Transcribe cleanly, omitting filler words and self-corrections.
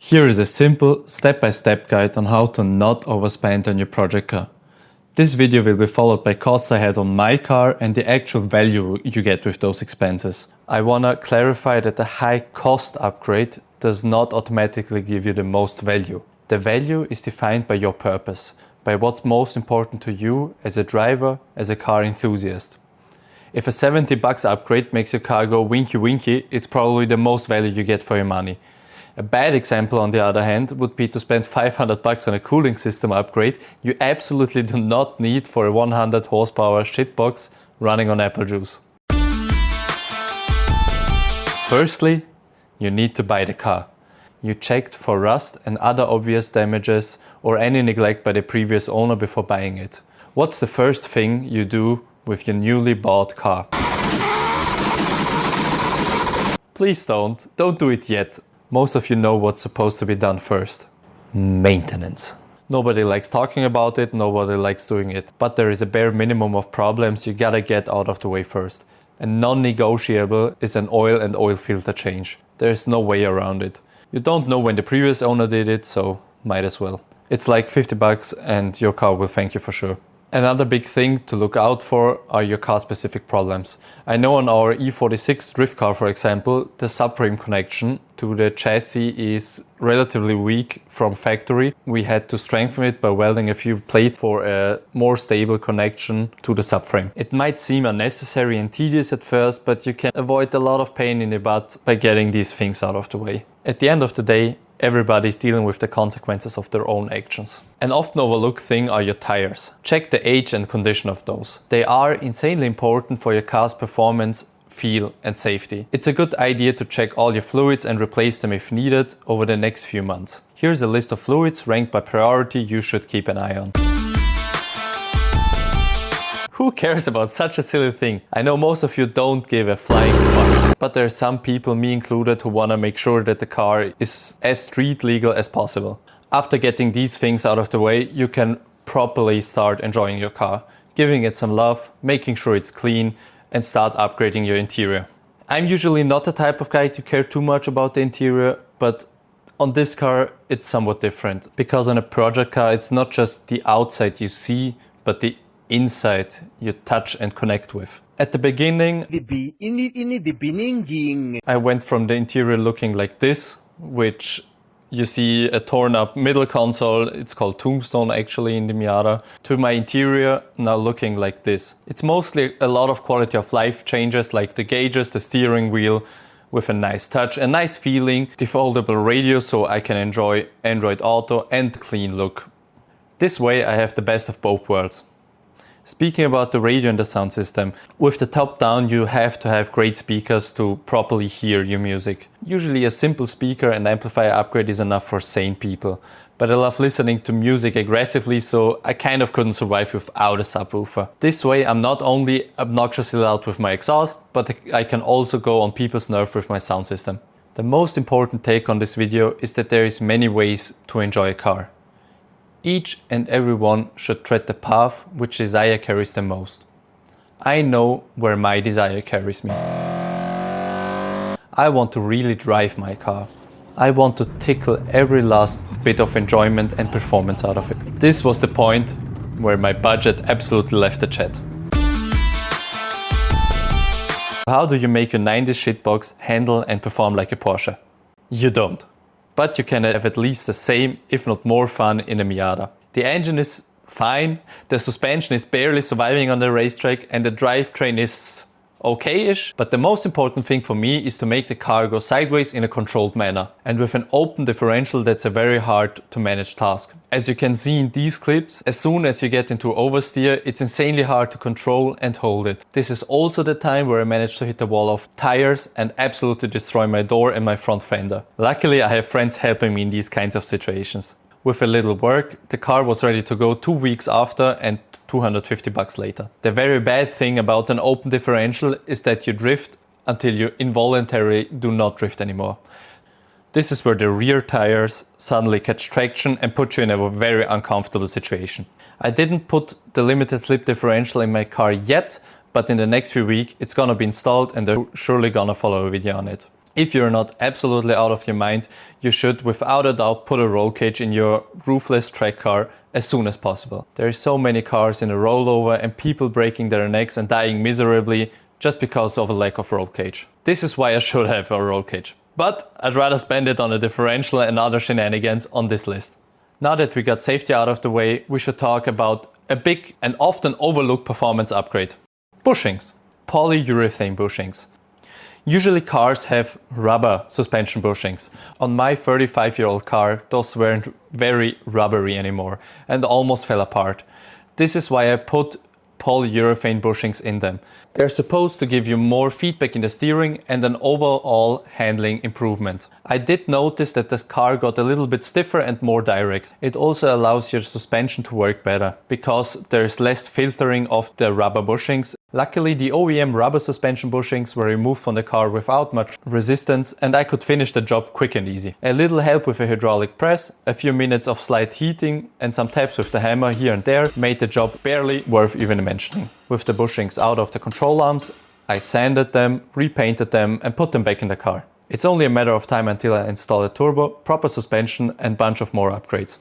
Here is a simple step-by-step guide on how to not overspend on your project car. This video will be followed by costs I had on my car and the actual value you get with those expenses. I wanna clarify that a high cost upgrade does not automatically give you the most value. The value is defined by your purpose, by what's most important to you as a driver, as a car enthusiast. If a $70 upgrade makes your car go winky winky, it's probably the most value you get for your money. A bad example, on the other hand, would be to spend $500 on a cooling system upgrade you absolutely do not need for a 100 horsepower shitbox running on apple juice. Firstly, you need to buy the car. You checked for rust and other obvious damages or any neglect by the previous owner before buying it. What's the first thing you do with your newly bought car? Please don't do it yet. Most of you know what's supposed to be done first. Maintenance. Nobody likes talking about it, nobody likes doing it. But there is a bare minimum of problems you gotta get out of the way first. A non-negotiable is an oil and oil filter change. There is no way around it. You don't know when the previous owner did it, so might as well. It's like $50 and your car will thank you for sure. Another big thing to look out for are your car-specific problems. I know on our E46 drift car, for example, the subframe connection to the chassis is relatively weak from factory. We had to strengthen it by welding a few plates for a more stable connection to the subframe. It might seem unnecessary and tedious at first, but you can avoid a lot of pain in the butt by getting these things out of the way. At the end of the day, everybody's dealing with the consequences of their own actions. An often overlooked thing are your tires. Check the age and condition of those. They are insanely important for your car's performance, feel and safety. It's a good idea to check all your fluids and replace them if needed over the next few months. Here's a list of fluids ranked by priority you should keep an eye on. Who cares about such a silly thing? I know most of you don't give a flying fuck, but there are some people, me included, who wanna make sure that the car is as street legal as possible. After getting these things out of the way, you can properly start enjoying your car, giving it some love, making sure it's clean, and start upgrading your interior. I'm usually not the type of guy to care too much about the interior, but on this car it's somewhat different. Because on a project car it's not just the outside you see, but the inside you touch and connect with. At the beginning, I went from the interior looking like this, which you see a torn up middle console, it's called Tombstone actually in the Miata, to my interior now looking like this. It's mostly a lot of quality of life changes like the gauges, the steering wheel with a nice touch, a nice feeling, the foldable radio so I can enjoy Android Auto and clean look. This way I have the best of both worlds. Speaking about the radio and the sound system, with the top down you have to have great speakers to properly hear your music. Usually a simple speaker and amplifier upgrade is enough for sane people, but I love listening to music aggressively, so I kind of couldn't survive without a subwoofer. This way I'm not only obnoxiously loud with my exhaust, but I can also go on people's nerves with my sound system. The most important take on this video is that there is many ways to enjoy a car. Each and every one should tread the path which desire carries them most. I know where my desire carries me. I want to really drive my car. I want to tickle every last bit of enjoyment and performance out of it. This was the point where my budget absolutely left the chat. How do you make your 90s shitbox handle and perform like a Porsche? You don't. But you can have at least the same, if not more fun in a Miata. The engine is fine, the suspension is barely surviving on the racetrack and the drivetrain is okay-ish, but the most important thing for me is to make the car go sideways in a controlled manner. And with an open differential, that's a very hard to manage task. As you can see in these clips, as soon as you get into oversteer, it's insanely hard to control and hold it. This is also the time where I managed to hit the wall of tires and absolutely destroy my door and my front fender. Luckily, I have friends helping me in these kinds of situations. With a little work, the car was ready to go 2 weeks after and $250 later. The very bad thing about an open differential is that you drift until you involuntarily do not drift anymore. This is where the rear tires suddenly catch traction and put you in a very uncomfortable situation. I didn't put the limited slip differential in my car yet, but in the next few weeks it's gonna be installed and they're surely gonna follow a video on it. If you're not absolutely out of your mind, you should without a doubt put a roll cage in your roofless track car as soon as possible. There are so many cars in a rollover and people breaking their necks and dying miserably just because of a lack of roll cage. This is why I should have a roll cage. But I'd rather spend it on a differential and other shenanigans on this list. Now that we got safety out of the way, we should talk about a big and often overlooked performance upgrade. Bushings. Polyurethane bushings. Usually cars have rubber suspension bushings. On my 35-year-old car, those weren't very rubbery anymore and almost fell apart. This is why I put polyurethane bushings in them. They're supposed to give you more feedback in the steering and an overall handling improvement. I did notice that the car got a little bit stiffer and more direct. It also allows your suspension to work better because there's less filtering of the rubber bushings. Luckily, the OEM rubber suspension bushings were removed from the car without much resistance and I could finish the job quick and easy. A little help with a hydraulic press, a few minutes of slight heating and some taps with the hammer here and there made the job barely worth even mentioning. With the bushings out of the control arms, I sanded them, repainted them and put them back in the car. It's only a matter of time until I install a turbo, proper suspension and bunch of more upgrades.